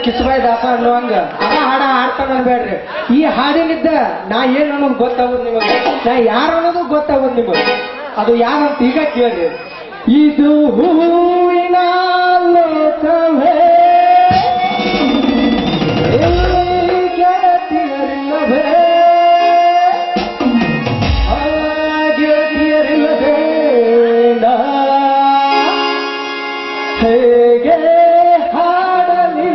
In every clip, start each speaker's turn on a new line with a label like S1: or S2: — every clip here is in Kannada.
S1: ಕಿಸ್ಬಾಯ್ ದಾಸ ಅನ್ನುವಂಗ ಹಾಡ ಹಾಡ್ತಾನ ಅನ್ಬೇಡ್ರಿ. ಈ ಹಾಡಿನಿದ್ದ ನಾ ಏನ್ ಅನ್ನೋದು ಗೊತ್ತಾಗೋದು ನಿಮಗೆ, ನಾ ಯಾರು ಅನ್ನೋದು ಗೊತ್ತಾಗೋದು ನಿಮಗೆ. ಅದು ಯಾರಂತ ಈಗ ಕೇಳ್ರಿ. ಇದು ಹೂವಿನ ಲೋಕವೇ ಗೆಳತಿಯರಿಲ್ಲವೇ ಗೆಳತಿಯರಿಲ್ಲವೇ ಹೇಗೆ ಹಾಡಲಿ.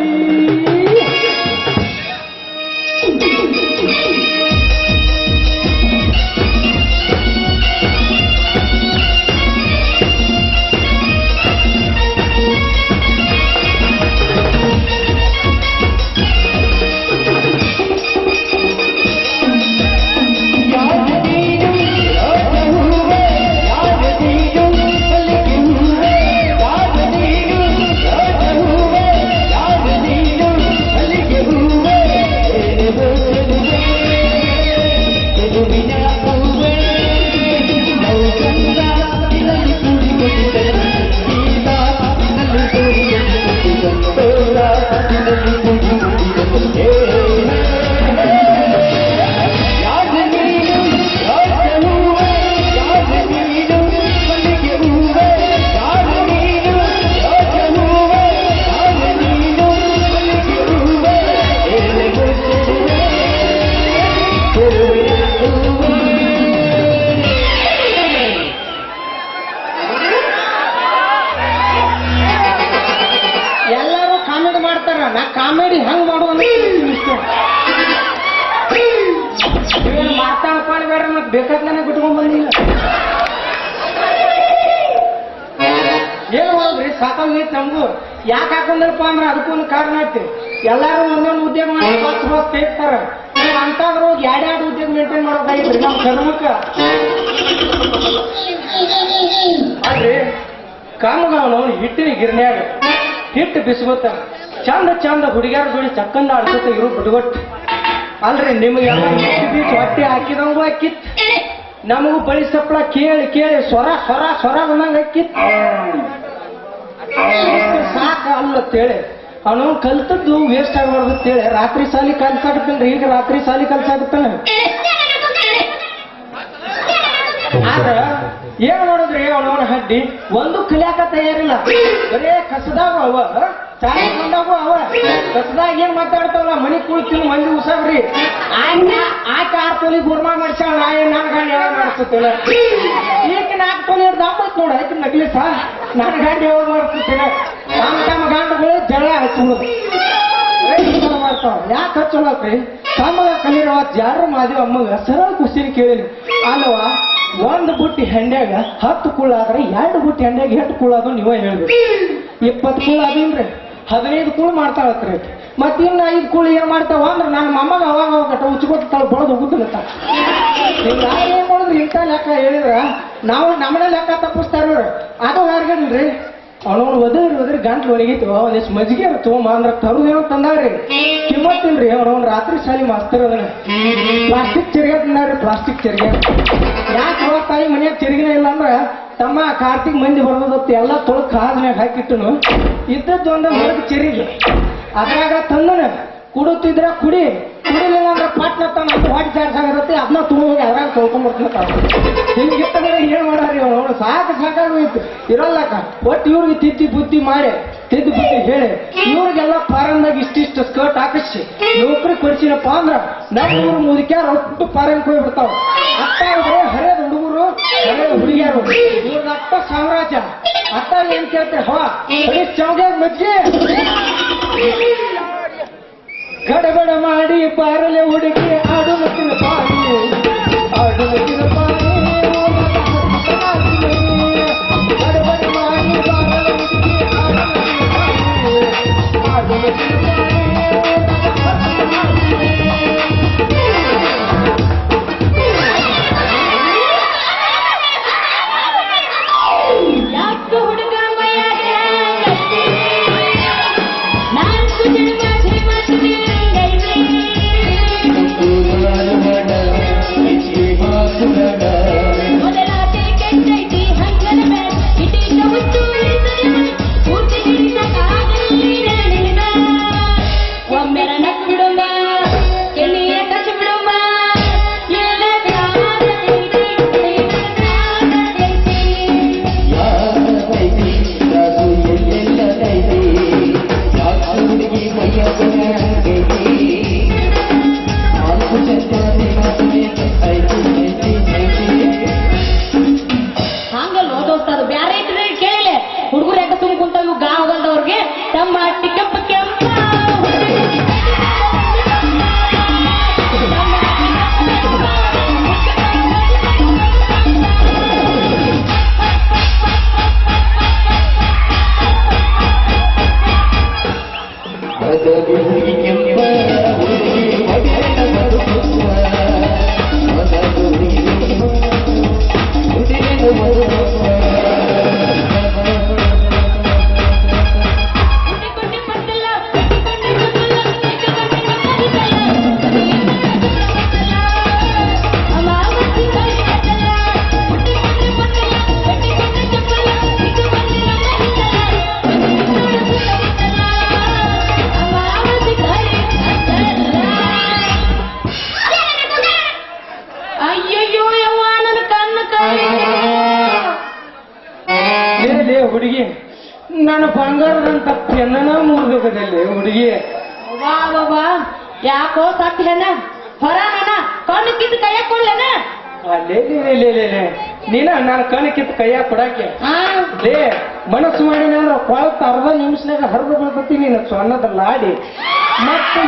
S1: ಎಲ್ಲರೂ ಕಾಮಿಡಿ ಮಾಡ್ತಾರ, ನಾ ಕಾಮಿಡಿ ಹಂಗ್ ಮಾಡುವ ಮಾತಾಡ್ಕೊಂಡ್ಬೇಡ್ರಿ. ಮತ್ತೆ ಬೇಕಾದ್ರೆ ಬಿಟ್ಕೊಂಡ್ ಬಂದಿಲ್ಲ ಏನ್ ಮಾಡೋದ್ರಿ, ಸಾಕಾಗೈತಿ ನಮ್ಗೂ. ಯಾಕೆ ಹಾಕೊಂಡ್ರಪ್ಪ ಅಂದ್ರೆ ಅದಕ್ಕೊಂದು ಕಾರಣ ಐತಿ. ಎಲ್ಲಾರು ಒಂದೊಂದು ಉದ್ಯೋಗ ಮಾಡಿ ತೆಗಿತಾರ, ಅಂತಾದ್ರು ಎರಡೆರಡು ಉದ್ಯೋಗ ಮೇಂಟೈನ್ ಮಾಡೋದಾಗಿದ್ರಿ ನಮ್ ಕರ್ಮಕ್ಕ. ಅಲ್ರಿ ಕಾಮಗಾವನು ಹಿಟ್ಟಿನ ಗಿರ್ನ್ಯಾಗ ಹಿಟ್ಟು ಬಿಸ್ಕೊತ ಚಂದ ಚಂದ ಹುಡುಗ್ಯಾರ ಜೋಡಿ ಚಕ್ಕಂದ ಆಡ್ಕೊತ ಇರು ಬಿಡ್ಗೊಟ್ಟು. ಅಲ್ರಿ ನಿಮಗೆಲ್ಲ ಬೀಚ್ ಹೊಟ್ಟೆ ಹಾಕಿದಂಗೂ ಹಾಕಿತ್, ನಮಗೂ ಬಳಿ ಸಪ್ಪಳ ಕೇಳಿ ಕೇಳಿ ಸ್ವರ ಸ್ವರ ಸ್ವರ ಬಂದಂಗ ಹಾಕಿತ್. ಸಾಕ ಅಲ್ಲತ್ತೇಳಿ ಅವನು ಕಲ್ತದ್ದು ವೇಸ್ಟ್ ಆಗಬಾರ್ದು ಅಂತೇಳಿ ರಾತ್ರಿ ಸಾಲಿ ಕಲ್ಸಾಕತ್ತೇನ್ರಿ. ಈಗ ರಾತ್ರಿ ಸಾಲಿ ಕಲ್ಸಾಕತ್ತಾನ. ಆದ್ರ ಏನ್ ಮಾಡೋದ್ರಿ, ಅವನವನ ಹಡ್ಡಿ ಒಂದು ಕಲಿಯಾಕ ತಯಾರಿಲ್ಲ. ಬರೇ ಕಸದಾಗ ಅವ ಸಾಲಿ ಬಂದಾಗೂ ಅವ ಕಸದಾಗ ಏನ್ ಮಾತಾಡ್ತಾವಲ್ಲ, ಮನಿ ಕುಳ್ತೀನಿ ಮಂದಿ ಉಸಾಗ್ರಿ. ಆಕೆ 6 ತೊಲಿ ಗುರ್ಮಾ ಮಾಡ್ಸಾಳ, ನಾ ಏನ್ ನನ್ ಗಾಡಿ ಯಾವಾಗ ಮಾಡಿಸ್ತೇನ. ಈಗ 4 ತೊಲಿ ದಾಪತ್ ನೋಡ ಆಯ್ತು ನಗ್ಲಿಸ ನನ್ ಗಾಡಿ ಯಾವಾಗ ಮಾಡಿಸ್ತೇನೆ. ತಮ್ಮ ತಮ್ಮ ಗಂಡುಗಳು ಜಗಳ ಹಚ್ಚುದು ಮಾಡ್ತಾವ. ಯಾಕೆ ಹಚ್ಚೋಳಕ್ರಿ, ತಮ್ಮಗ ಕಲಿರೋ ಜಾರ ಮಾದಿ ಅಮ್ಮಗ ಸರಳ ಖುಷಿನ ಕೇಳಿನಿ. ಅಲ್ವ ಒಂದು ಬುಟ್ಟಿ ಹೆಂಡ್ಯಾಗ 10 ಕುಳ್ಳಾದ್ರೆ 2 ಬುಟ್ಟಿ ಹೆಂಡ್ಯಾಗ 8 ಕುಳ್ಳಾದ ನೀವೇ ಹೇಳ್ಬೇಕು. 20 ಕುಳ್ಳ ಅದೀನ್ರಿ 15 ಕುಳು ಮಾಡ್ತಾಳತ್ರಿ. ಮತ್ತಿನ್ನ 5 ಕುಳು ಏನ್ ಮಾಡ್ತಾವ ಅಂದ್ರೆ ನನ್ನ ಮೊಮ್ಮಗ ಅವಾಗ ಅವಾಗ ಉಚ್ಕೊತ ಬಳದು ಹೋಗುದಿಲ್ಲತ್ತ. ಹಿಂಗ ಏನ್ ಮಾಡಿದ್ರಿ ಇಂಥ ಲೆಕ್ಕ ಹೇಳಿದ್ರ ನಾವು ನಮ್ಮನೆ ಲೆಕ್ಕ ತಪ್ಪಿಸ್ತಾರ. ಅದು ಯಾರಿಗೇನ್ರಿ ಅವನವನು ಒದರಿ ಗಂಟ್ಲು ಒಣಗಿತ್ತು. ಒಂದಿಷ್ಟು ಮಜ್ಜಿಗೆ ತಗೊಂಬ ಅಂದ್ರ ತರುದೇನೋ ತಂದಾಡ್ರಿ. ಕಿಮ್ಮತ್ತಿಲ್ರಿ ಅವನವನ್ ರಾತ್ರಿ ಶಾಲಿ ಮಾಸ್ತರ್ ಅದನ್ನ ಪ್ಲಾಸ್ಟಿಕ್ ಚರಿಗೆ ತಂದಾಡ್ರಿ. ಪ್ಲಾಸ್ಟಿಕ್ ಚರಿಗೆ ಯಾಕೆ ತಾಯಿ ಮನ್ಯಾಗ ಚರಿಗಿನ ಇಲ್ಲ ಅಂದ್ರ ತಮ್ಮ ಕಾರ್ತಿಕ್ ಮಂದಿ ಬರ್ದತ್ತ ಎಲ್ಲ ತೊಳಕ್ ಕಾದ್ಮ್ಯಾಗ ಹಾಕಿಟ್ಟನು. ಇದ್ದದ್ದು ಒಂದ ಹೊರಗೆ ಚರಿಗೆ ಅದ್ರಾಗ ತಂದನ ಕುಡುತ್ತಿದ್ರ ಕುಡಿಲಿಲ್ಲ ಅಂದ್ರೆ ಪಾಟ್ನ ತನ್ನ ಹೊಟ್ಟೆ ಜಾಡ್ಸಾಗಿರುತ್ತೆ. ಅದನ್ನ ಹೋಗಿ ಅದ್ರಾಗ ತೊಳ್ಕೊಂಡ್ಬರ್ತಾನ. ಹಿಂಗಿತ್ತಂದ್ರೆ ಏನ್ ಮಾಡಾರಿ ಅವನು ಸಾಕಾಗೋಯ್ತು ಇರಲ್ಲಕ್ಕ. ಒಟ್ಟು ಇವ್ರಿಗೆ ತಿದ್ದಿ ಬುದ್ಧಿ ಮಾಡಿ ತಿದ್ದಿ ಬುದ್ಧಿ ಹೇಳಿ ಇವ್ರಿಗೆಲ್ಲ ಫಾರನ್ದಾಗ ಇಷ್ಟಿಷ್ಟು ಸ್ಕರ್ಟ್ ಹಾಕಿಸಿ ನೌಕರಿ ಕೊಡ್ಸಿನಪ್ಪ ಅಂದ್ರ ನಮ್ಮ ಊರು ಮುದುಕ್ಯಾರ ಒಟ್ಟು ಫಾರನ್ ಹೋಗ್ಬಿಡ್ತಾವ. ಅತ್ತ ಹರಿಯದ ಹುಡುಗರು ಹರಿಯದ ಹುಡುಗಿಯಾರು ಇವ್ರದ ಅತ್ತ ಸಾಮ್ರಾಜ್ಯ. ಅತ್ತ ಏನ್ ಕೇಳ್ತಾರೆ ಹವಾ ಚೌಗ ಮಜ್ಜೆ ಗಡಬಡ ಮಾಡಿ ಬಾರಲೆ ಹುಡುಗಿ ಆಡು ಮತ್ತಿನ ಪಾಡಿ ಆಡು ಮತ್ತಿನ ಪಾಡಿ ಗಡಬಡ ಮಾಡಿ ಬಾರಲೆ ಹುಡುಗಿ ಆಡು ಮತ್ತಿನ
S2: ಮಾಟಿ ಕೆಂಪ ಕೆಂಪ
S1: ಹುಡುಗಿ ನಾನು ಬಂಗಾರದಂತ ಪೆನ್ನ ಮುರಿದೋಗದಲ್ಲಿ ಹುಡುಗಿ
S2: ವಾ ಬಾಬಾ ಯಾಕೋ ಸಾಕ್ಲೇನ ಹೊರನ ಕಣ್ಣು ಕಿತ್ತು ಕೈಯಾಗ ಕೊಡ್ಲೇನ
S1: ಅಲ್ಲೇ ನೀನ ನಾನು ಕಣ್ಣು ಕಿತ್ತು ಕೈಯಾಗ ಕೊಡಾಕೆ ಲೇ ಮನಸ್ಸು ಮಾಡಿ ನಾನು ಕೊಳತ ಅರ್ಧ ನಿಮಿಷನಾಗ ಹರಿದು ಬೀಳ್ತೀನಿ ನೀನು ಸೊನ್ನದ ಲಾಡಿ ಮತ್ತೆ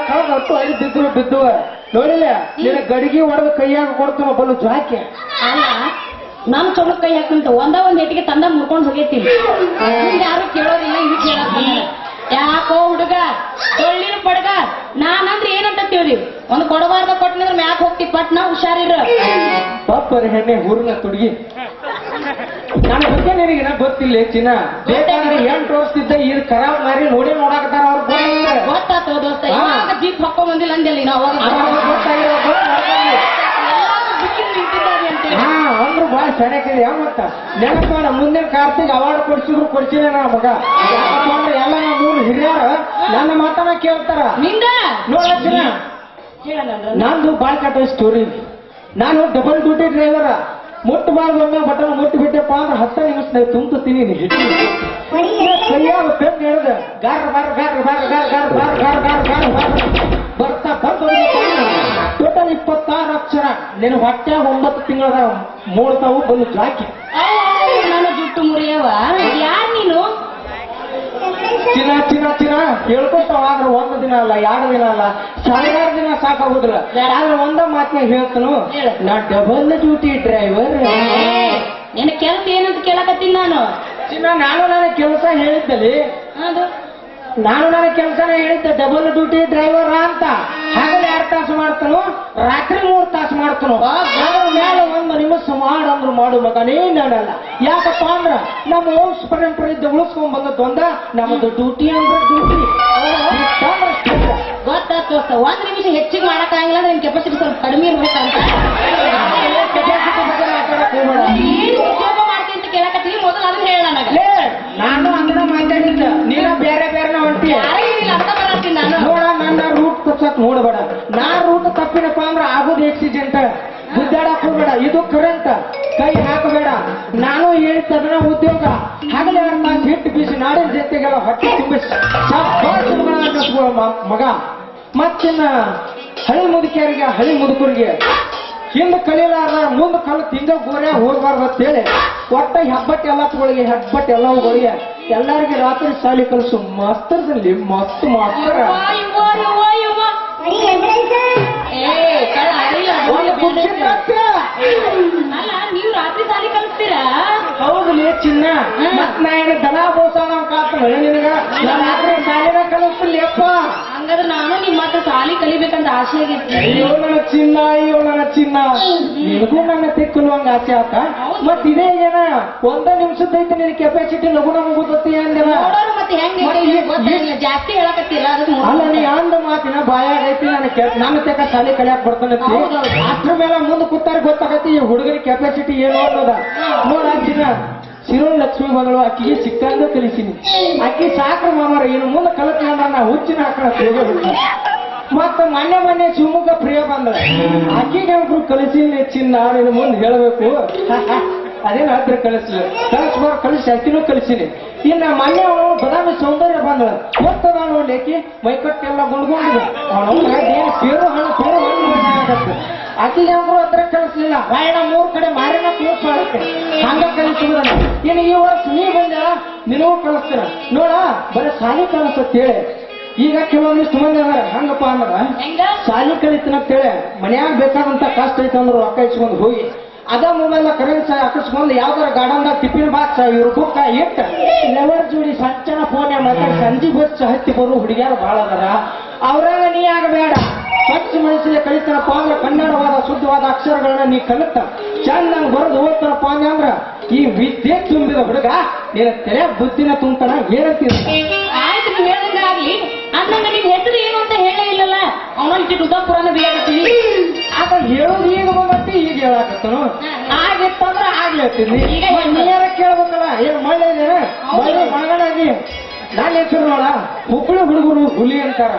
S1: ಕಳೆದ ಹತ್ತು ಐದು ಬಿದ್ದುವ ನೋಡಿಲ್ಲ ನಿನ್ನ ಗಡಿಗೆ ಹೊಡೆದ ಕೈಯಾಗ ಕೊಡ್ತಾನ ಬಲು ಜಾಕೆ
S2: ಅಲ್ಲ ನಮ್ ಚೊಲಕ್ ಕೈ ಹಾಕಂತ ಒಂದ್ ಏಟಿಗೆ ತಂದ ಮುರ್ಕೊಂಡ್ ಹೋಗೈತೀನಿ ಯಾರು ಕೇಳೋದಿಲ್ಲ ಇದು ಕೇಳಕ್ ಯಾಕೋ ಹುಡುಗ ಒಳ್ಳಿನ ಪಡ್ಗ ನಾನಂದ್ರೆ ಏನಂತ ತಿಳಿ ಒಂದ್ ಕೊಡಬಾರ್ದ ಕೊಟ್ಟನಿದ್ರೆ ಮ್ಯಾಕ್ ಹೋಗ್ತಿ ಪಟ್ನ ಹುಷಾರಿರ
S1: ಪಾಪರ ಹೆಣ್ಣೆ ಹುರ್ನ ತುಡುಗಿ ನನ್ನ ಬಗ್ಗೆ ನಿನಗೆ ಗೊತ್ತಿಲ್ಲ ಚಿನ್ನ ಬೇಕಾದ್ರೆ 8 ವರ್ಷದಿದ್ದ ಇದು ಖರಾಬ್ ಮಾರಿ ನೋಡಾಕತ್ತಾರ ಅವ್ರು
S2: ಗೊತ್ತಾತೋ ದೋಸ್ತ ಇವಾಗ ಜೀಪ್ ಹಾಕೋ ಬಂದಿಲ್ಲ ಅಂದಿಲ್ಲ ನಾವು
S1: ಅಂದ್ರು ಬಾಳ ಚೆನ್ನಾಗಿದೆ ಮತ್ತ ನೆನಪ ಮಾಡ ಮುಂದಿನ ಕಾರ್ತಿಕ್ ಅವಾರ್ಡ್ ಕೊಡ್ಸಿದ್ರೆ ನಾ ಮಗ ಯಾಕಂದ್ರೆ ಎಲ್ಲ ಮೂರು ಹಿರಿಯರ ನನ್ನ ಮಾತನ್ನ ಕೇಳ್ತಾರ
S2: ನಿಂದ
S1: ನೋಡತ್ತಿನ ನಂದು ಬಾಳ್ ಕಟ್ಟ ಸ್ಟೋರಿ ನಾನು ಡಬಲ್ ಡ್ಯೂಟಿ ಡ್ರೈವರ ಮುಟ್ಟಬಾರ್ದು ಒಮ್ಮೆ ಬಟನ್ ಮುಟ್ಟು ಬಿಟ್ಟಪ್ಪ ಅಂದ್ರೆ 10 ನಿಮಿಷ ತುಂಬುತ್ತೀನಿ ಕೈಯಾಗ ಪೆನ್ ಹೇಳಿದ gar bar gar bar gar gar bar gar gar gar bar ಬರ್ತಾ ಬಂದು ಟೋಟಲ್ 26 ಅಕ್ಷರ ನೀನು ಹೊಟ್ಟೆ 9 ತಿಂಗಳ ಮೂಡ್ತಾವು ಬಂದು ಜಾಕಿ
S2: ನನ್ನ ಜುಟ್ಟು ಮುರಿಯವ ಯಾರ್ ನೀನು
S1: ಚಿನ್ನ ಹೇಳ್ಕೊತಾವ ಆದ್ರೆ 1 ದಿನ ಅಲ್ಲ 2 ದಿನ ಅಲ್ಲ 1000 ದಿನ ಸಾಕಾಗುದಿಲ್ಲ ಆದ್ರೆ ಒಂದ ಮಾತನಾಗ ಹೇಳ್ತಾನು ನಾ ಡಬಲ್ ಡ್ಯೂಟಿ ಡ್ರೈವರ್
S2: ನಿನ್ನ ಕೆಲಸ ಏನಂತ ಕೇಳಕತ್ತೀನಿ ನಾನು
S1: ಚಿನ್ನ ನನ್ನ ಕೆಲಸ ಹೇಳಿದ್ದಲ್ಲಿ ನನ್ನ ಕೆಲಸನೇ ಹೇಳಿದ್ದೆ ಡಬಲ್ ಡ್ಯೂಟಿ ಡ್ರೈವರ್ ಅಂತ ಹಾಗಲೇ 2 ತಾಸು ಮಾಡ್ತಾನು ರಾತ್ರಿ 3 ತಾಸು ಮಾಡ್ತಾನು ಅದ್ರ ಮೇಲೆ 1 ನಿಮಿಷ ಮಾಡಂದ್ರು ಮಾಡು ಮಗನೇ ನಾನಲ್ಲ ಯಾಕಪ್ಪ ಅಂದ್ರ ನಮ್ಮ ವಂಶ ಪರಂಪರೆ ಇದ್ದ ಉಳಿಸ್ಕೊಂಡ್ ಬಂದದ್ದು ಒಂದ ನಮ್ಮದು ಡ್ಯೂಟಿ ಅಂದ್ರೆ ಡ್ಯೂಟಿ
S2: ಗೊತ್ತಾಗ್ತೋ 1 ನಿಮಿಷ ಹೆಚ್ಚಿಗೆ ಮಾಡಕ್ಕಾಗಿಲ್ಲ ನಿನ್ ಕೆಪಾಸಿಟಿ ಸ್ವಲ್ಪ ಕಡಿಮೆ ಇರ್ಬೇಕಂತ ಮಾಡ್ತೀನಿ ಅಂತ ಕೇಳಕತ್ತೀನಿ ಮೊದಲು ಅದನ್ನ ಹೇಳ ನನಗೆ
S1: ನಾನು ಅದನ್ನ ಮಾತಾಡಿದ್ದ ನೀನ ಬೇರೆ ಬೇರೆ ಹೊಂಟಿ ನೋಡ ನನ್ನ ರೂಟ್ ತಪ್ಸಕ್ ನೋಡಬೇಡ ನಾ ರೂಟ್ ತಪ್ಪಿನಪ್ಪ ಅಂದ್ರೆ ಆಗೋದು ಆಕ್ಸಿಡೆಂಟ್ ಗುದ್ದಾಡಕ್ ಹೋಗ್ಬೇಡ ಇದು ಕರೆಂಟ್ ಕೈ ಹಾಕಬೇಡ ನಾನು ಹೇಳ್ತದನ್ನ ಉದ್ಯೋಗ ಹಾಗಲೇ 2 ತಾಸು ಹಿಟ್ಟು ಬೀಸಿ ನಾಡಿನ ಜೊತೆಗೆಲ್ಲ ಹೊಟ್ಟೆ ತುಂಬಿಸಿ ಮಗ ಮತ್ತಿನ್ನ ಹಳಿ ಮುದುಕಿಯರಿಗೆ ಹಳಿ ಮುದುಕರಿಗೆ ಹಿಂದೆ ಕಲಿಲಾರ ಮುಂದೆ ಕಲ್ಲು ತಿಂಗ ಗೋರೆ ಹೋಗ್ಬಾರ್ದು ಅಂತೇಳಿ ಒಟ್ಟ ಹೆಬ್ಬಟ್ಟು ಎಲ್ಲಗಳಿಗೆ ಹೆಬ್ಬಟ್ಟು ಎಲ್ಲವುಗಳಿಗೆ ಎಲ್ಲರಿಗೆ ರಾತ್ರಿ ಶಾಲೆ ಕಲಿಸು ಮಾಸ್ತರ್ದಲ್ಲಿ ಮಸ್ತ್ ಮಾಸ್ತರ
S2: ಅಲ್ಲ ನೀವು ರಾತ್ರಿ ಶಾಲೆ ಕಲಿಸ್ತೀರಾ
S1: ಹೌದು ಚಿನ್ನ ಮತ್ ನಾ ಏನು ದನ ಬೋಸಾನ ಕಾಡ್ತಾನೆ ನಿನಗ ರಾತ್ರಿ ಶಾಲೆನ ಕಲಿಸ್ತಿಲ್ಲಪ್ಪ
S2: ಹಂಗಾದ್ರೆ ನಾನು ನಿಮ್ಮ ಹತ್ರ ಶಾಲೆ ಕಲಿಬೇಕಂತ ಆಸೆ ಆಗಿತ್ತು
S1: ಅಯ್ಯೋ ನನ್ನ ಚಿನ್ನ ನಿನಗೂ ನನ್ನ ತೆಕ್ಕುವಂಗ ಆಸೆ ಆತ ಮತ್ ಇದೇ ಏನ 1 ನಿಮಿಷದೈತೆ ನಿನ್ ಕೆಪಾಸಿಟಿ ಲಘುನ ಮುಗುದತ್ತಿ ಅಂದೆನ
S2: ಮತ್ತೆ ಹೆಂಗ ಜಾಸ್ತಿ ಹೇಳಕತ್ತಿಲ್ಲ
S1: ಅಲ್ಲ ನೀ ಅಂದ ಮಾತಿನ ಬಾಯಾಗೈತಿ ನನ್ನ ತೆಕ್ಕ ಶಾಲೆ ಕಲಿಯಾಕ್ ಬರ್ತಾನೈತಿ ಅಷ್ಟ್ರ ಮೇಲೆ ಮುಂದೆ ಕೂತಾರ ಗೊತ್ತಾಗತ್ತಿ ಈ ಹುಡುಗರ ಕೆಪಾಸಿಟಿ ಏನು ಅನ್ನೋದ ನೋಡ ಚಿನ್ನ ಸಿರೋಳ್ ಲಕ್ಷ್ಮಿ ಮಗಳು ಅಕ್ಕಿಗೆ ಚಿಕ್ಕಂದ ಕಲಿಸಿನಿ ಅಕ್ಕಿ ಸಾಕ್ರ ಮಾಮಾರ ಇನ್ನು ಮುಂದೆ ಕಲಿತ್ಕೊಂಡ ನಾ ಹುಚ್ಚಿನ ಹಾಕೋಣ ಮತ್ತ ಮೊನ್ನೆ ಶಿವಮೊಗ್ಗ ಪ್ರಿಯ ಬಂದ ಅಕ್ಕಿಗೆ ಒಬ್ರು ಕಲಿಸಿನಿ ಚಿನ್ನ ನೀನು ಮುಂದೆ ಹೇಳಬೇಕು ಅದೇನು ಹತ್ರ ಕಲಿಸಿ ಅಕ್ಕಿನೂ ಕಲಿಸಿನಿ ಇನ್ನ ಮೊನ್ನೆ ಅವನು ಬದಾಮಿ ಸೌಂದರ್ಯ ಬಂದಳ ಗೊತ್ತದ ನೋಡಿ ಅಕ್ಕಿ ಮೈಕಟ್ಟೆಲ್ಲ ಗುಂಡ್ಗೊಂಡಿದ ಅವನು ಸೇರು ಹಣ್ಣು ಆಗತ್ತೆ ಅಕ್ಕಿಗೆ ಒಬ್ರು ಹತ್ರ ಕಲಿಸ್ಲಿಲ್ಲ ಬಾಯಣ 3 ಕಡೆ ಮಾರಿನ ಪಾಡಕ್ಕೆ ಹಂಗ ಕಲಿಸುವುದ ಇನ್ನು ಈ ವರ್ಷ ನೀ ಬಂದ ನಿನಗೂ ಕಲಿಸ್ತೀರ ನೋಡ ಬರೀ ಸಾಲಿ ಕಲಿಸತ್ತೇಳಿ ಈಗ ಕೆಲವೊಂದಿಷ್ಟು ಮಂದಿ ಅದಾರ ಹಂಗಪ್ಪ ಅನ್ನದ
S2: ಹೆಂಗ
S1: ಸಾಲಿ ಕಲಿತನ ಅಂತೇಳಿ ಮನ್ಯಾಗ ಬೇಕಾದಂತ ಕಷ್ಟ ಐತೆ ಅಂದ್ರೆ ರೊಕ್ಕ ಇಸ್ಕೊಂಡು ಹೋಗಿ ಅದ ಮೊಬೈಲ್ ಕರೆನ್ಸ್ ಹಾಕಿಸ್ಕೊಂಡು ಯಾವ್ದಾರ ಗಾರ್ಡನ್ದಾಗ ಟಿಫಿನ್ ಬಾಕ್ಸ್ ಇವ್ರ ಬುಕ್ಕ ಇಟ್ಟ ಲೆವರ್ ಜೋಡಿ ಸಂಚನ ಫೋನ್ ಮಾತಾಡಿ ಸಂಜೆ ಬಸ್ ಹತ್ತಿ ಬರೋ ಹುಡುಗಿಯಾರು ಭಾಳ ಅದಾರ ಅವ್ರಾಗ ನೀ ಆಗಬೇಡ ಸ್ವಚ್ಛ ಮನಸ್ಸಿಗೆ ಕಲಿತಾನಪ್ಪ ಅಂದ್ರೆ ಕನ್ನಡವಾದ ಶುದ್ಧವಾದ ಅಕ್ಷರಗಳನ್ನ ನೀ ಕಲಿತ ಚಂದಂಗ್ ಬರೆದು ಓದ್ತಾನಪ್ಪ ಅಂದ್ರ ಈ ವಿದ್ಯೆ ತುಂಬಿದ ಹುಡುಗ ನಿನ್ನ ತಲೆ ಬುದ್ಧಿನ ತುಂಬ್ತಾನ ಏನಂತೀರ
S2: ಆಯ್ತು ನೀವ್ ಹೇಳ್ದಂಗ ಆಗ್ಲಿ ಅಂದಂಗ ನಿನ್ ಹೆಸರು ಏನು ಅಂತ ಹೇಳೇ ಇಲ್ಲಲ್ಲ ಅವನಲ್ಲಿ ಉದಾಪುರನ ಬೇಕಾಗ್ತೀನಿ
S1: ಆತ ಹೇಳೋದು ಈಗ ಬಂದತಿ ಈಗ ಹೇಳಾಕತ್ತನು ಆಗಿತ್ತಂದ್ರ ಆಗ್ಲೇತೀನಿ
S2: ಈಗ
S1: ನೀರ ಕೇಳ್ಬೇಕಲ್ಲ ಏನ್ ಮಳೆ ಇದೇನ ಮಳೆ ಮಳಗಡಾಗಿ ನನ್ನ ಹೆಸರು ನೋಡ ಹುಬ್ಬಳ್ಳಿ ಹುಡುಗರು ಹುಲಿ ಅಂತಾರ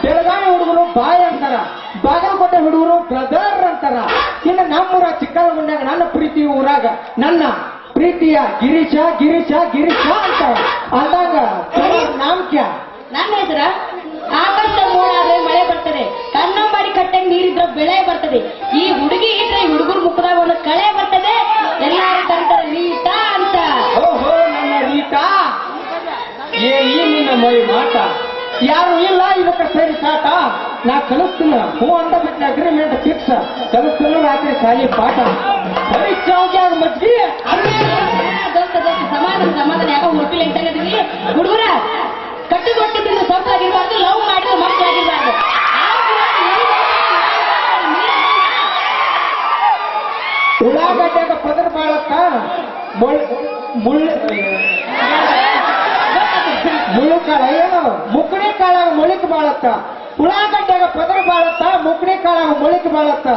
S1: ಬೆಳಗಾವಿ ಹುಡುಗರು ಬಾಯ್ ಅಂತಾರ ಬಾಗಲಕೋಟೆ ಹುಡುಗರು ಬ್ರದರ್ ಅಂತಾರ ಇನ್ನು ನಮ್ಮೂರ ಚಿಕ್ಕಲಗುಂಡ್ಯಾಗ ನನ್ನ ಪ್ರೀತಿ ಊರಾಗ ನನ್ನ ಪ್ರೀತಿಯ ಗಿರೀಶ ಗಿರೀಶ ಗಿರೀಶ ಅಂತಾರ ಅಂದಾಗ ನಾಮ್ಕ್ಯ
S2: ನನ್ನ ಹೆಸರ ಆಕಾಶ ಮೋಡಾದ್ರೆ ಮಳೆ ಬರ್ತದೆ ಕನ್ನಂಬಾಡಿ ಕಟ್ಟಂಗ್ ನೀರಿದ್ರೆ ಬೆಳೆ ಬರ್ತದೆ ಈ ಹುಡುಗಿ ಇದ್ರೆ ಈ ಹುಡುಗರ ಮುಖದಾಗ ಒಂದು ಕಳೆ ಬರ್ತದೆ ಎಲ್ಲಾರು ಕರೀತಾರೆ ನೀಟಾ ಅಂತ
S1: ಓಹೋ ನನ್ನ ರೀಟಾ ಏ ಈ ನಿನ್ನ ಮೈ ಮಾಟ ಯಾರು ಇಲ್ಲ ಇದಕ್ಕೆ ಸರಿ ಸಾಟ ನಾ ಕಲಿಸ್ತೀನ ಹೂ ಅಂತ ಬಿಟ್ಟು ಅಗ್ರಿಮೆಂಟ್ ಫಿಕ್ಸ್ ಕಲಿಸ್ತೀನ ರಾತ್ರಿ ಸಾಲಿ ಪಾಠ ಪರೀಕ್ಷೆ ಮಜ್ಗಿ
S2: ದೋಸ್ತ ದೋಸ್ತ ಸಮಾಧಾನ ಯಾಕೋ ಹುಡುಗಿಲ್ಲ ಇದ್ದಂಗದಿವಿ ಹುಡುಗರ ಕಟ್ಟುಗೊಟ್ಟಿದ್ರಿಂದ ಸೊಪ್ಪಾಗಿರ್ಬಾರ್ದು ಲವ್ ಮಾಡಿದ್ರೆ ಮಕ್ಕಳಾಗಿರ್ಬಾರ್ದು
S1: ಉಳ್ಳಾಗಡ್ಡೆಗ ಪದರ ಬಾಳಕ್ಕ ಮುಳ್ಳು ಕಾಳ ಏನು ಮುಕ್ಕಣಿ ಕಾಳಾಗ ಮೊಳಿಕ್ ಬಾಳತ್ತ ಉಳ್ಳಾಗಡ್ಡೆಗ ಪದರ ಬಾಳತ್ತ ಮುಕ್ಕಣಿ ಕಾಳಾಗ ಮೊಳಿಕ್ ಬಾಳತ್ತ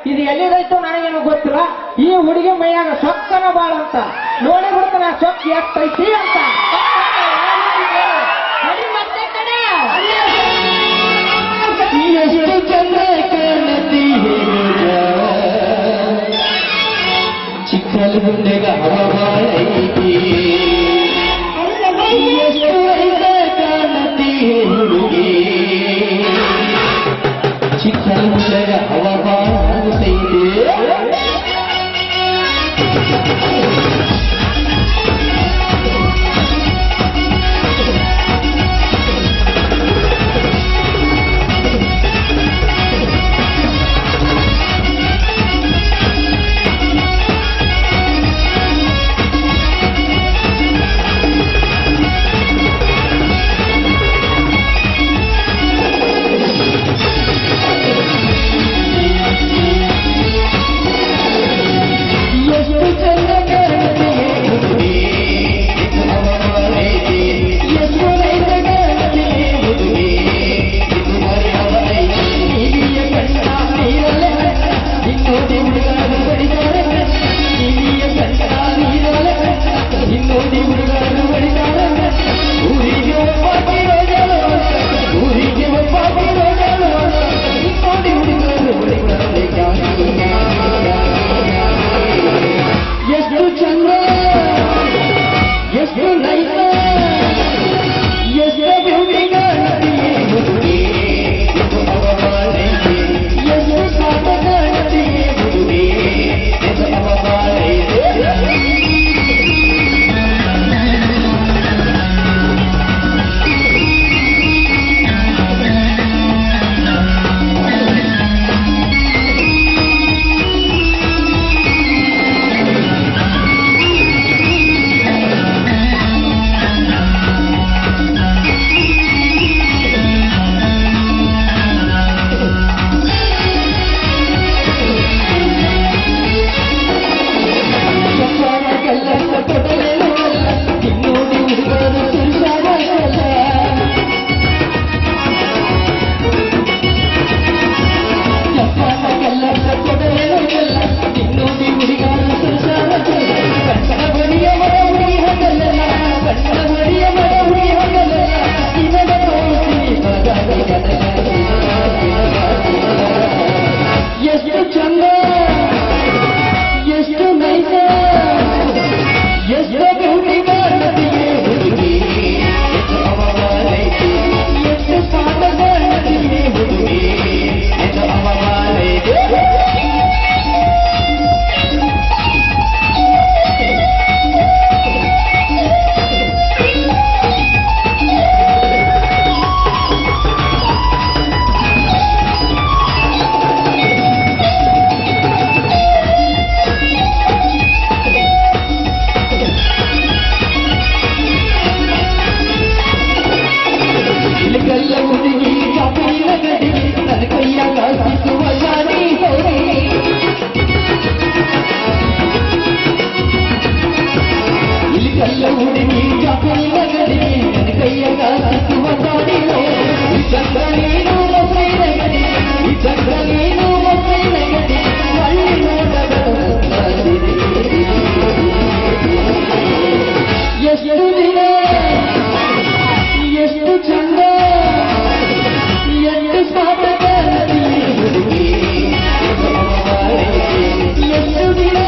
S1: ಇದು ಎಲ್ಲಿದೈತೋ ನನಗೇನು ಗೊತ್ತಿಲ್ಲ ಈ ಹುಡುಗಿ ಮೈಯಾಗ ಸೊಕ್ಕನ ಬಾಳಂತ ನೋಡಿ ಬಿಡ್ತಾನ ಸೊಕ್ಕ ಎಷ್ಟೈತಿ ಅಂತ
S2: ನೋಡಿ ಮತ್ತೆ ಕಡೆ
S3: ಎಷ್ಟು ಚಂದ ಕಾಣತಿ ಚಿಕ್ಕಲಗುಂಡೆಗ ಹವಾಳೈತಿ ಎಷ್ಟು ವಯಸ್ಸ ಕಾಣತಿ ಹುಡುಗಿ ಚಿಕ್ಕಲಗುಂಡೆಗ ಹವಾಳೈತಿ ಎಷ್ಟು ಚಂದ ಕಲ್ಲ ಹುಡುಗಿ ಚಾಪಲಿ ನಗಡಿ ನನ್ನ ಕೈಯಾಗ ಸುತ್ತುವ ಗಾಡಿನೋ ಈ ಚಂದ್ರ ನೀನು ಮೊಸೈ ನಗಡಿ ಈ ಚಂದ್ರ ನೀನು ಮೊಸೈ ನಗಡಿ ಹಳ್ಳಿ ನೋಡದ ಎಷ್ಟು ದಿನ ಎಷ್ಟು ಚಂದ ಎಷ್ಟು ಸ್ವಾತಂತ್ರ್ಯ ಹುಡುಗಿ ಎಷ್ಟು ದಿನ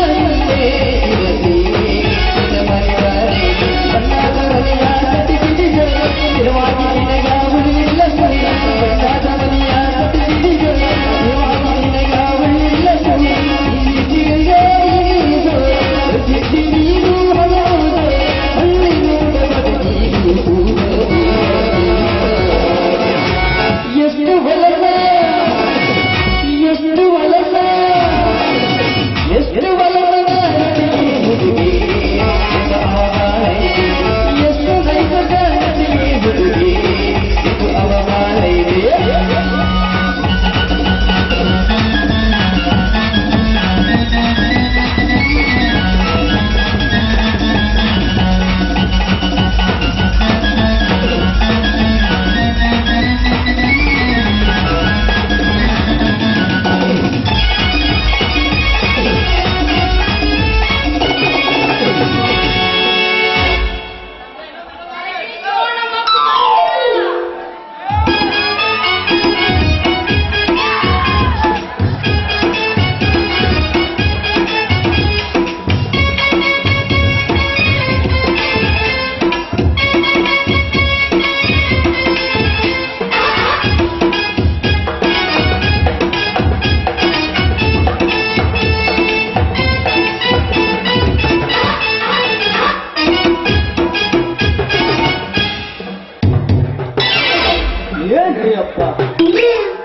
S1: ಏನ್ರಿ ಅಪ್ಪ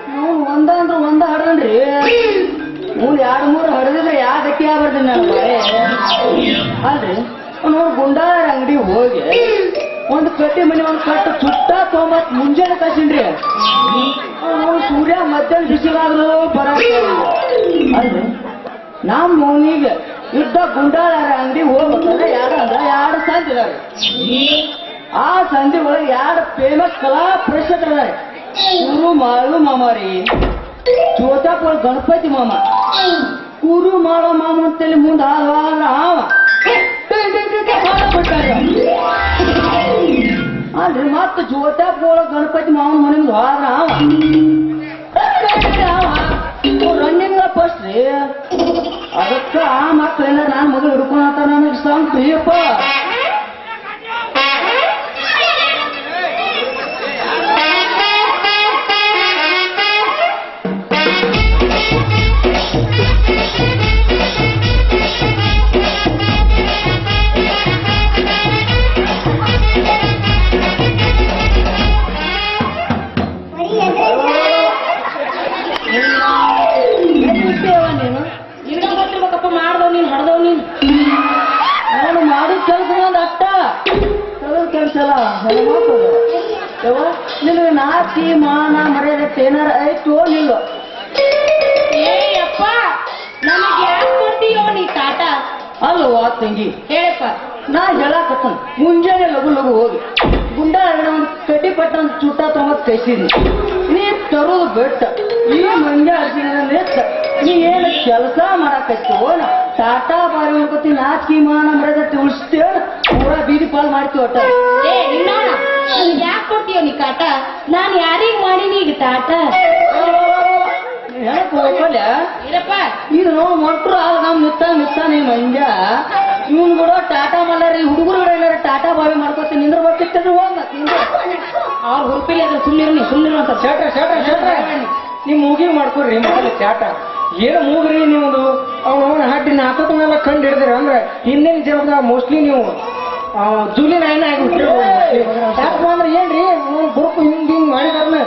S1: ನಾವು ಒಂದ ಅಂದ್ರೆ ಒಂದ ಹಡದನ್ರಿ ಮೂರ್ ಎರಡು ಮೂರು ಹಡದಿದ್ರೆ ಯಾಕೆ ಆಗ್ಬಾರ್ದು ನಾನು ಅಲ್ರಿ ನಾವು ಗುಂಡಾರ ಅಂಗಡಿ ಹೋಗಿ ಒಂದು ಕಟ್ಟಿ ಮನೆ ಒಂದು ಕಟ್ಟು ಚುಟ್ಟ ತೊಗೊಂಬತ್ ಮುಂಜಾನೆ ಕಳ್ಸಿನ್ರಿ ನಾವು ಸೂರ್ಯ ಮಧ್ಯಾಹ್ನ ಬಿಸಿಲಾದ್ರು ಬರ ಅಲ್ರಿ ನಮ್ಮ ಮೌನಿಗೆ ಇದ್ದ ಗುಂಡಾರ ಅಂಗಡಿ ಹೋಗ್ಬೇಕಂದ್ರೆ ಎರಡು ಸಂತಿದಾರೆ ಆ ಸಂಧಿ ಒಳಗೆ ಎರಡು ಫೇಮಸ್ ಕಲಾ ಪ್ರದರ್ಶಕರಿದ್ದಾರೆ ಕುರು ಮಾಳು ಮಾಮಾರಿ ಚೋತಾಪುರ ಗಣಪತಿ ಮಾಮ ಕುರು ಮಾಳ ಮಾಮ ಅಂತೇಳಿ ಮುಂದೆ ಹಾದ್ರ ಆವ ಅಲ್ರಿ ಮತ್ತ ಜೋತಾಪುರ ಗಣಪತಿ ಮಾವನ ಮನೆ ಮುಂದೆ ಹಾದ್ರ ಆವ ರನ್ನಿಂಗ್ ಫಸ್ಟ್ ರೀ ಅದಕ್ಕ ಆ ಮಕ್ಳು ಏನಾರ ನಾನು ಮಗಳು ಹಿಡ್ಕೊಂತ ನನಗೆ ಸಂಗ್ ಪ್ರಿಯಪ್ಪ ನಿನಗೆ ನಾಚಿ ಮಾನ ಮರ್ಯಾದೆ ಏನಾರ ಐತೋ ನಿಲ್ವ
S2: ಏಯಪ್ಪ ನನಗೆ ಯಾಕೆ ಕೊಡ್ತೀಯೋ ನೀ ತಾಟ
S1: ಅಲ್ವಾ ತಂಗಿ
S2: ಹೇಳಪ್ಪ
S1: ನಾ ಹೇಳಾಕತ್ತನ ಮುಂಜಾನೆ ಲಗು ಲಗು ಹೋಗಿ ಗುಂಡ ಒಂದು ಕಡ್ಡಿ ಪಟ್ಟ ಒಂದು ಚುಟ್ಟ ತೊಗೊಂಬತ್ ಕೈಸಿದ್ನಿ ನೀ ತರೋದು ಬೆಟ್ಟ ಈ ಮಂಡ್ಯ ಹಸಿದ ನೀ ಏನು ಕೆಲಸ ಮಾಡಾಕತ್ತೀವೋ ಟಾಟಾ ಬಾರಿ ಅನ್ಕೋತಿ ನಾಚಿ ಮಾನ ಮರ್ಯಾದೆ ಉಳಿಸ್ತೇವ ಪೂರಾ ಬೀದಿ ಪಾಲ್ ಮಾಡ್ತೀವಿ ಒಟ್ಟ
S2: ಏ ನಿನ್ನೋಣ ನನಗೆ ಯಾಕೆ ಕೊಡ್ತೀಯೋ ನೀ ಕಾಟ ನಾನು ಯಾರಿಗೆ ಮಾಡೀನಿ ಈಗ ತಾಟ
S1: ಹೇಳಕ್ ಹೋಗಲ್ಲ
S2: ಇರಪ್ಪ
S1: ಇದು ನಾವು ಮೊಟ್ರು ಆಗ ನಮ್ ನಿತ್ತ ನೀ ಮಂಡ್ಯ ಇವನ್ ಕೂಡ ಟಾಟಾ ಮಲ್ಲಾರಿ ಹುಡುಗರು ಕೂಡ ಏನಾರ ಟಾಟಾ ಬಾವಿ ಮಾಡ್ಕೊತೀನಿ ನಿಂದ್ರ ಬರ್ತಿತ್ತು ಹೋಗ್
S2: ಅವ್ರು ಹುರುಪಿಲ್ಲ ಅದ್ರ ಸುಮ್ಮನಿರು ಅಂತ
S1: ಶೇಟ್ರ ನೀವು ಮೂಗಿ ಮಾಡ್ಕೊಡ್ರಿ ಮೊದಲ ಚಾಟ ಏನು ಮೂಗ್ರಿ ನೀವು ಅವನ ಹಾಟಿನ ಹಾಕೋತನೆಲ್ಲ ಕಂಡು ಹಿಡಿದಿರ ಅಂದ್ರೆ ಹಿಂದಿನ ಜನ್ಮದಾಗ ಮೋಸ್ಟ್ಲಿ ನೀವು ಜೂಲಿ ನಾಯಿನ ಯಾಕಪ್ಪ ಅಂದ್ರೆ ಏನ್ರಿ ಬುರುಕು ಹಿಂಗ್ ಮಾಡಿದಾರನ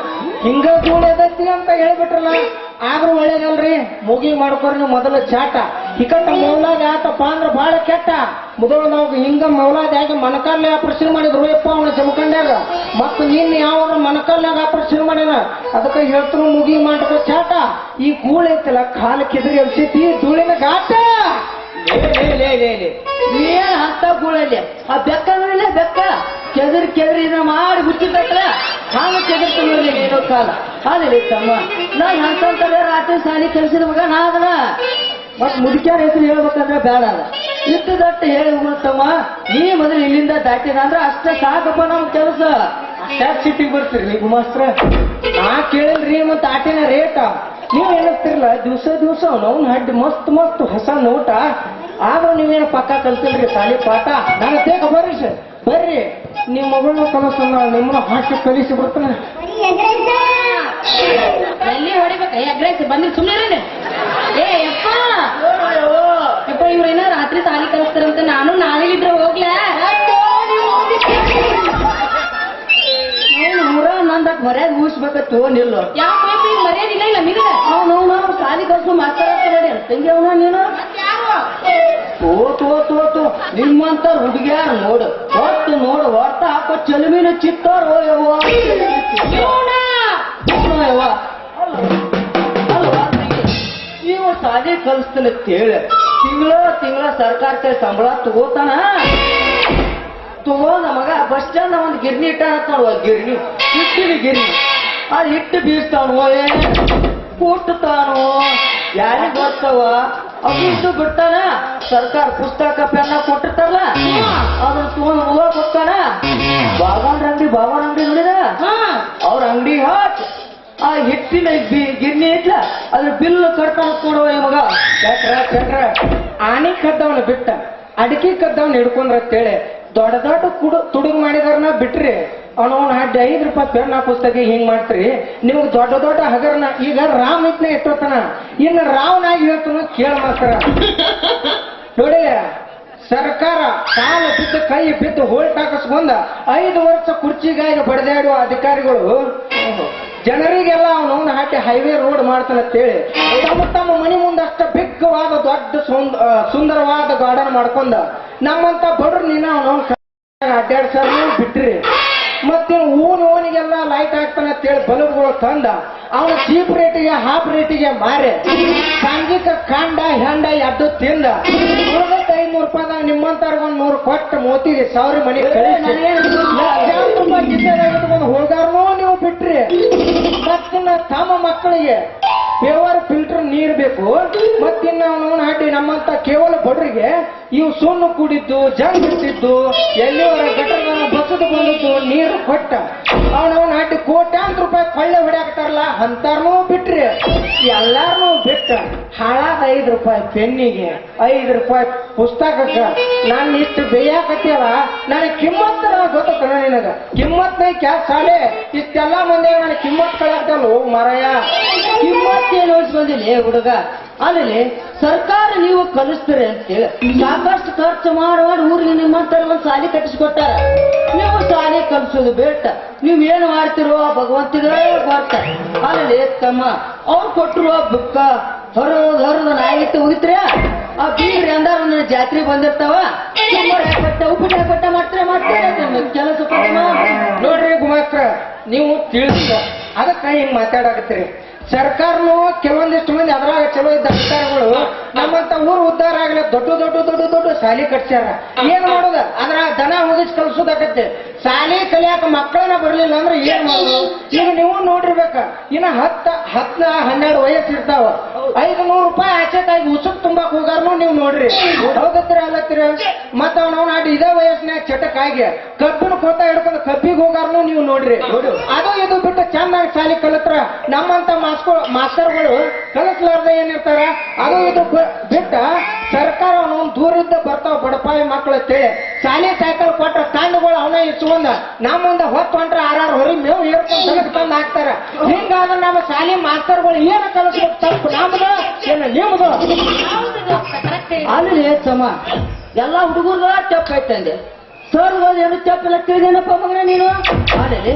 S1: ಹಿಂಗ ಜೂಳಿ ಅದೈತಿ ಅಂತ ಹೇಳ್ಬಿಟ್ರಲ್ಲ ಆದ್ರೂ ಒಳ್ಳೇದಲ್ರಿ ಮೂಗಿ ಮಾಡ್ಕೊರಿ ನೀವು ಮೊದಲ ಚಾಟ ಹಿಕಟ್ಟ ಮೌಲಾದ ಯಾಕಪ್ಪ ಅಂದ್ರೆ ಬಹಳ ಕೆಟ್ಟ ಮೊದಲು ನಾವು ಹಿಂಗ ಮೌಲಾದ ಯಾಕೆ ಮನಕಾಲ್ಯ ಆಪರೇಷನ್ ಮಾಡಿದ್ರು ಯಪ್ಪ ಅವನ ಜಮಖಂಡ್ಯಾಗ ಮತ್ತ ಇನ್ನು ಯಾವಾಗ ಮನಕಾಲ್ಯಾಗ ಆಪರೇಷನ್ ಮಾಡ್ಯಾನ ಅದಕ್ಕೆ ಹೇಳ್ತರು ಮುಗಿ ಮಾಡ್ಕೋ ಚಾಟ ಈ ಗೂಳ ಐತಲ್ಲ ಕಾಲ ಕೆದರಿ ಅನ್ಸೈತಿ ಧೂಳಿನ ಘಾಟ
S3: ಏನ್ ಅಂತ ಗೂಳಲ್ಲಿ ಆ ಬೆಕ್ಕ ನೋಡಿಲ್ಲ ಬೆಕ್ಕ ಕೆದರಿ ಇದನ್ನ ಮಾಡಿ ಬಿಟ್ಟಿದ್ದಲ್ಲ ಹಾಗೆ ಕೆದರ್ತೀನಿ ಏನೋ ಕಾಲ ಅಲ್ಲಿ ತಮ್ಮ ನಾ ಎಂತಂತಾರೆ ರಾತ್ರಿ ಸಾಲಿ ಕಲಿಸಿದ ಮಗ ನಾ ಅದನ್ನ ಮತ್ ಮುದುಕ್ಯಾರ ಹೆಸರು ಹೇಳ್ಬೇಕಂದ್ರೆ ಬೇಡ ಅದ ಇದ್ದದಟ್ಟ ಹೇಳಿ ತಮ್ಮ ನೀ ಮೊದಲು ಇಲ್ಲಿಂದ ದಾಟಿದ ಅಂದ್ರೆ ಅಷ್ಟೇ ಸಾಕಪ್ಪ ನಮ್ ಕೆಲಸ
S1: ಟ್ಯಾಕ್ಸ್ ಸಿಟಿಗೆ ಬರ್ತೀರಿ ನೀವು ಮಾಸ್ತ್ರ ನಾ ಕೇಳಿಲ್ರಿ ಮತ್ತ ಆಟಿನ ರೇಟ ನೀವ್ ಏನಂತಿರಲ್ಲ ದಿವಸ ಅವ್ನ ಹಡ್ಡಿ ಮಸ್ತ್ ಹೊಸ ನೋಟ ಆದ್ರೂ ನೀವೇನು ಪಕ್ಕ ಕಲ್ತಿಲ್ರಿ ಸಾಲಿ ಪಾಠ ನಾನು ಬೇಗ ಬರ್ರಿ ಸರ್ ಬರ್ರಿ ನಿಮ್ ಮಗಳನ್ನ ಕಲಿಸಲ್ಲ ನಿಮ್ಮನ್ನ ಹಾಕಿ ಕಲಿಸಿ ಬಿಡ್ತಾನೆ
S2: ಎಲ್ಲಿ ಹೊಡಿಬೇಕ ಅಗ್ರೈಸ್ ಬಂದ್ರೆ ಸುಮ್ಮನೆ ಏ ಯಪ್ಪ ಯಪ್ಪ ಇವ್ರೇನ ರಾತ್ರಿ ಸಾಲಿ ಕಲಿಸ್ತಾರಂತ ನಾನು ನಾಳೆ ಇದ್ರೆ ಹೋಗ್ಲಾ
S3: ಊರ ನಂದಕ್ ಮರ್ಯಾದ ಊಹಿಸ್ಬೇಕತ್ತು ನಿಲ್ಲು
S2: ಯಾಕೆ ಈಗ ಮರ್ಯಾದಿಲ್ಲ ಇಲ್ಲ ಮಿಗ
S3: ನಾವು ಸಾಲಿ ಕಲ್ಸು ಮಾತಾಡತ್ತ ನೋಡಿ ತಂಗಿ ಅವನ ನೀನು ತೋ ನಿಮ್ಮಂತ ಹುಡುಗ್ಯಾರ ನೋಡು ಹೊರ್ತ ಹಾಕೋ ಚಲುವಿನ ಚಿತ್ತಾರ ನೀವು ಸಾಲಿ ಕಲಿಸ್ತಾನೆ ಅಂತೇಳಿ ತಿಂಗಳ ಸರ್ಕಾರ ಸಂಬಳ ತಗೋತಾನ ತಗೊಂಡ ಮಗ ಬಸ್ ಸ್ಟ್ಯಾಂಡ್ ಒಂದು ಗಿರ್ನಿ ಇಟ್ಟಾನ ಗಿರ್ನಿ ಗಿರ್ನಿ ಅದು ಹಿಟ್ಟು ಬೀಸ್ತಾನೋ ಕೂಡ್ತಾನೋ ಯಾರಿಗ್ ಬರ್ತಾವ ಅದು ಬಿಡ್ತಾನ ಸರ್ಕಾರ ಪುಸ್ತಕ ಪೆನ್ನ ಕೊಟ್ಟಿರ್ತಾರಲ್ಲ ಅದನ್ನ ತಗೊಂಡ್ ಹೋಗಕ್ ಹೋಗ್ತಾನ ಬಾಬಾನ್ ಅಂಗಡಿ ನೋಡಿದ ಅವ್ರ ಅಂಗಡಿ ಹಾಕಿ ಆ ಹಿಟ್ಟಿನ ಗಿರ್ನಿ ಐತ್ಲ ಅದ್ರ ಬಿಲ್ ಕಟ್ತಾನ ಕೊಡುವ ಮಗ
S1: ಚಟ್ರ ಆನಿ ಕದ್ದವನ ಬಿಟ್ಟ ಅಡಿಕೆ ಕದ್ದವನ್ ಹಿಡ್ಕೊಂಡ್ರ ಅಂತೇಳಿ ದೊಡ್ಡ ತುಡುಗ್ ಮಾಡಿದಾರನ ಬಿಟ್ರಿ ಅವನವನ್ ಹಡ್ಡಿ ₹5 ಪೆನ್ನ ಪುಸ್ತಕ ಹಿಂಗ್ ಮಾಡ್ತೀರಿ ನಿಮ್ಗೆ ದೊಡ್ಡ ಹಗರ್ನ ಈಗ ರಾಮ್ ಇಟ್ನ ಇಟ್ಟೋತನ ಇನ್ನು ರಾವ್ನಾಗಿ ಹೇಳ್ತಾನ ಕೇಳ ಮಾಸ್ತರ ನೋಡಿ ಸರ್ಕಾರ ಕಾಲ ಬಿದ್ದು ಕೈ ಬಿದ್ದು ಹೋಲ್ಟ್ ಹಾಕಿಸ್ಕೊಂಡ 5 ವರ್ಷ ಕುರ್ಚಿಗಾಗಿ ಬಡದಾಡುವ ಅಧಿಕಾರಿಗಳು ಜನರಿಗೆಲ್ಲ ಅವನವನ್ನ ಹಾಕಿ ಹೈವೇ ರೋಡ್ ಮಾಡ್ತಾನಂತೇಳಿ ತಮ್ಮ ಮನೆ ಮುಂದಷ್ಟ ಬಿಗ್ಗವಾದ ದೊಡ್ಡ ಸುಂದರವಾದ ಗಾರ್ಡನ್ ಮಾಡ್ಕೊಂಡ ನಮ್ಮಂತ ಬಡ್ರು ನೀನ ಅವನವನ್ ಅಡ್ಡಾಡ್ಸಾರ ಬಿಟ್ರಿ ಮತ್ತೆ ಓನಿಗೆಲ್ಲ ಲೈಟ್ ಹಾಕ್ತಾನೆ ಅಂತೇಳಿ ಬಲ್ಬ್ಗಳು ತಂದ ಅವನ ಚೀಪ್ ರೇಟಿಗೆ ಹಾಫ್ ರೇಟಿಗೆ ಮಾರಿ ಸಾಂಘಿಕ ಕಾಂಡ ಹೆಂಡ ಎದ್ದು ತಿಂದ ₹500 ನಿಮ್ಮಂತಾರ ₹100 ಕೊಟ್ಟು ಮೋತಿಗೆ 1000 ಮನೆ ರೂಪಾಯಿ ಹೋಗಾರನೂ ನೀವು ಬಿಟ್ರಿ ಮತ್ತಿನ್ನ ತಮ್ಮ ಮಕ್ಕಳಿಗೆ ಪೇವರ್ ಫಿಲ್ಟರ್ ನೀರ್ ಬೇಕು ಮತ್ತಿನ್ನ ಅವನು ಹಾಕಿ ನಮ್ಮಂತ ಕೇವಲ ಬಡ್ರಿಗೆ ಇವು ಸುಣ್ಣು ಕೂಡಿದ್ದು ಜಂಗ್ ಬಿಟ್ಟಿದ್ದು ಎಲ್ಲಿವರ ಗಟರ್ನ ಬಸದು ಬಂದದ್ದು ನೀರು ಕೊಟ್ಟ ಅವನವನ್ ಹಾಕಿ ₹1,00,000 ಕೊಳ್ಳೆ ಹೊಡ್ಯಾಕ್ತಾರಲ್ಲ ಅಂತಾರನೂ ಬಿಟ್ರಿ ಎಲ್ಲಾರನೂ ಬಿಟ್ಟ ಹಾಳಾದ ₹5 ಪೆನ್ನಿಗೆ ₹5 ಪುಸ್ತಕಕ್ಕ ನಾನು ಇಷ್ಟು ಬೇಯಾಕತ್ತಿಯಲ್ಲ ನನಗೆ ಕಿಮ್ಮತ್ ಗೊತ್ತ ನಿನಗ ಕಿಮ್ಮತ್ನ ಕ್ಯಾಸ್ ಸಾಲೆ ಇಷ್ಟೆಲ್ಲ ಮಂದಿ ನನಗೆ ಕಿಮ್ಮತ್ ಕಳಾಕ್ತಲ್ಲ ಮರಯ
S3: ಕಿಮ್ಮತ್ತೇನು ಓಡಿಸ್ಬಂದಿಲ್ಲ ಹುಡುಗ ಆಮೇಲೆ ಸರ್ಕಾರ ನೀವು ಕಲಿಸ್ತೀರಿ ಅಂತೇಳಿ ಸಾಕಷ್ಟು ಖರ್ಚು ಮಾಡಿ ಊರಿಗೆ ನಿಮ್ಮಂತರ ಒಂದು ಸಾಲಿ ಕಟ್ಟಿಸ್ಕೊಟ್ಟಾರ ನೀವು ಸಾಲಿ ಕಲಿಸೋದು ಬೇಟ ನೀವ್ ಏನು ಮಾಡ್ತಿರೋ ಭಗವಂತಿಗೆ ಬರ್ತ ಆಮೇಲೆ ತಮ್ಮ ಅವ್ರು ಕೊಟ್ಟರು ಬುಕ್ಕ ಹೊರದ ನಾಯಿಟ್ಟು ಹೋಗಿತ್ರ ಆ ಬೀಗ್ರಿ ಅಂದಾರ ಒಂದೊಂದು ಜಾತ್ರೆ ಬಂದಿರ್ತಾವ ಉಪ್ಪಿಟ್ಟು ಹಾಕೊಟ್ಟ ಮಾಡ್ತಾರೆ ಕೆಲಸ
S1: ನೋಡ್ರಿ ಗುಮಾಸ್ತ್ರ ನೀವು ತಿಳಿಸ ಅದಕ್ಕೆ ಹಿಂಗ್ ಮಾತಾಡಕತ್ತೀರಿ ಸರ್ಕಾರನು ಕೆಲವೊಂದಿಷ್ಟು ಮಂದಿ ಅದ್ರಾಗ ಚಲೋ ಇದ್ದ ಅಧಿಕಾರಿಗಳು ನಮ್ಮಂತ ಊರು ಉದ್ಧಾರ ಆಗ್ಲಿ ದೊಡ್ಡ ಶಾಲಿ ಕಟ್ಸ್ಯಾರ ಏನ್ ಮಾಡೋದ ಅದ್ರ ದನ ಹೋಗಿಸ್ ಕಲ್ಸೋದಾಗತ್ತೆ ಶಾಲಿ ಕಲಿಯಾಕ ಮಕ್ಕಳನ್ನ ಬರ್ಲಿಲ್ಲ ಅಂದ್ರೆ ಏನ್ ಮಾಡೋದು ಈಗ ನೀವು ನೋಡಿರ್ಬೇಕ ಇನ್ನ 10-12 ವಯಸ್ಸು ಇರ್ತಾವ ₹500 ಆಚೆಕಾಗಿ ಉಸುಕ್ ತುಂಬಾಕ್ ಹೋಗಾರನು ನೀವು ನೋಡ್ರಿ ಹೌದತ್ತೀರ ಅಲ್ಲತ್ತೀರ ಮತ್ತ ಅವನವನ ಆಡಿ ಇದೇ ವಯಸ್ಸಿನಾಗ ಚಟಕಾಗಿ ಕಬ್ಬಿನ ಕೋತ ಹಿಡ್ಕೊಂಡು ಕಬ್ಬಿಗೆ ಹೋಗಾರನು ನೀವು ನೋಡ್ರಿ ಅದು ಇದು ಬಿಟ್ಟು ಚೆನ್ನಾಗಿ ಶಾಲಿ ಕಲಿತ್ರ ನಮ್ಮಂತ ಮಾಸ್ತರ್ಗಳು ಕಲಿಸ್ಲಾರ್ದ ಏನಿರ್ತಾರ ಅದು ಇದು ಬಿಟ್ಟ ಸರ್ಕಾರ ಅವನವನ್ ದೂರದಿಂದ ಬರ್ತಾವ ಬಡಪಾಯಿ ಮಕ್ಕಳು ಅಂತೇಳಿ ಶಾಲೆ ಸೈಕಲ್ ಕೊಟ್ರ ತಂಡಗಳು ಅವನ ಇಸ್ಕೊಂಡ ನಮ್ಮಂದ ಹೊತ್ತು ಹೊಂಟ್ರ 6 ಹೊರಗೆ ಮೇವು ಏರ್ಕೊಂಡು ತಂದು ಹಾಕ್ತಾರ ಹಿಂಗಾದ್ರೆ ನಮ್ಮ ಶಾಲೆ ಮಾಸ್ತರ್ಗಳು ಏನ ಕಲಿಸ್ಬೇಕು ತಪ್ಪು ನಮ್ದು ಏನು ನಿಮ್ದು
S3: ಆಮೇಲೆ ಸಮ ಎಲ್ಲಾ ಹುಡುಗರ್ಗ ತಪ್ಪೈತಂದೆ ಸರ್ಗಳು ಏನು ತಪ್ಪಿಲ್ಲ ತಿಳಿದೇನಪ್ಪ ಮಗನ ನೀನು ಆಮೇಲೆ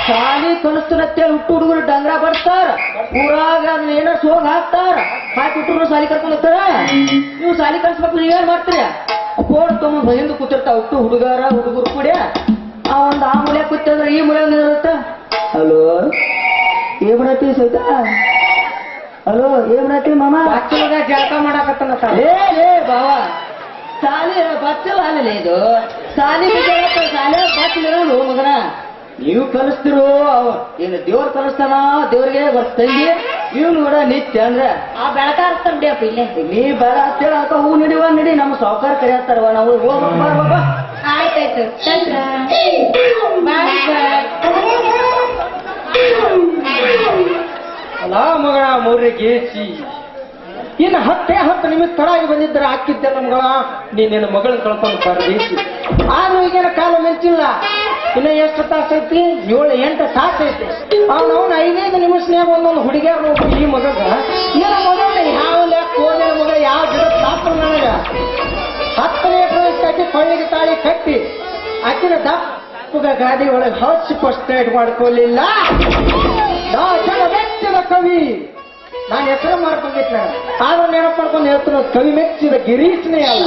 S3: ಶಾಲಿ ಕಲಿಸ್ತಾರತ್ತೇಳಿ ಹುಡುಗರು ಡಂಗ್ರ ಬರ್ತಾರ ಊರಾಗ ಅದನ್ನ ಏನೋ ಸೋಗ್ ಹಾಕ್ತಾರ ಹಾಕಿ ಹುಟ್ಟರು ಶಾಲಿ ಕರ್ಕೊಂಡು ಹೋಗ್ತಾರ ನೀವು ಶಾಲಿ ಕಲಿಸ್ಬೇಕು ನೀವೇನ್ ಮಾಡ್ತೀರಿ ಫೋನ್ ತಗೊಂಡ್ ಹಿಂದೆ ಕೂತಿರ್ತಾವ ಹುಡುಗರು ಕೂಡ ಆ ಒಂದು ಆ ಮೂಲೆ ಕೂತಂದ್ರೆ ಈ ಮೂಲೆ ಇರುತ್ತ ಹಲೋ ಏನ್ ಮಾಡತ್ತಿ ಸೈತ ಹಲೋ ಏನ್ ಮಾಡತ್ತಿ ಮಾಮ
S1: ಜಳಕ ಮಾಡಾಕತ್ತನ
S3: ಏ ಬಾವ ಸಾಲಿ ಬಚ್ಚಲ ಅಲ್ಲೇ ಇದು ಸಾಲಿ ಶಾಲೆ ಬಚ್ಚಲಿರೋದು ಮಗನ ನೀವು ಕಲಿಸ್ತಿರೋ ಏನು ದೇವ್ರು ಕಲಿಸ್ತಾನ ದೇವ್ರಿಗೆ ಬರ್ತಂಗಿ ನೀವು ನೋಡ ನಿತ್ಯ ಅಂದ್ರೆ
S2: ಆ ಬೆಳಕ ಹರಿಸ್ತಾರ ಬಿಡಿಯಪ್ಪ ಇಲ್ಲೇ
S3: ನೀ ಬೇಡ ಅಂತೇಳಿ ಅಕ್ಕ ಹೂ ನಡಿ ನಮ್ಮ ಸಾವುಕಾರ ಕರೆಯತ್ತಾರವ ನಾವು ಹೋಗ್ಬ
S2: ಆಯ್ತಾಯ್ತು
S1: ಅಲ್ಲ ಮಗಳ ಮೂರನೇ ಗೇಸಿ ಇನ್ನು 10 ನಿಮಿಷ ತಡಾಗಿ ಬಂದಿದ್ರೆ ಹಾಕಿದ್ದೆ ನಮ್ಗಳ ನಿನ್ನ ಮಗಳನ್ನ ಕಳ್ಕೊಂಡು ಪರದೇಶಿ ಆದ್ರೂ ಈಗಿನ ಕಾಲ ಮೆಂಚಿಲ್ಲ ಇನ್ನ ಎಷ್ಟು ತಾಸು ಐತಿ 7-8 ತಾಸು ಐತಿ ಅವನವನ್ 5 ನಿಮಿಷನ್ಯಾಗ ಒಂದೊಂದು ಹುಡುಗಿಯಾರ ನೋಡ್ಕೊಂಡು ಈ ಮಗಗ ಏನ ಮಗಳ ಯಾವ ಕೋಲಿನ ಮಗ ಯಾವ ಗಿಡ ತಾಪ ನನಗ 10ನೇ ಪ್ರವೇಶಕ್ಕೆ ಕೊಳ್ಳಿಗೆ ತಾಳಿ ಕಟ್ಟಿ ಆಕಿನ ದಪ್ಪಗ ಗಾದಿ ಒಳಗೆ ಹಚ್ಚಿ ಫಸ್ಟ್ ಮಾಡ್ಕೊಳ್ಳಿಲ್ಲ ಮೆಚ್ಚಿದ ಕವಿ ನಾನು ಹೆಸರು ಮಾಡ್ಕೊಂಡಿದ್ದೆ ಆದ್ರೆ ನೆನಪು ಮಾಡ್ಕೊಂಡು ಹೇಳ್ತೀನಿ ಕವಿ ಮೆಚ್ಚಿದ ಗಿರೀಶ್ನೇ ಅಲ್ಲ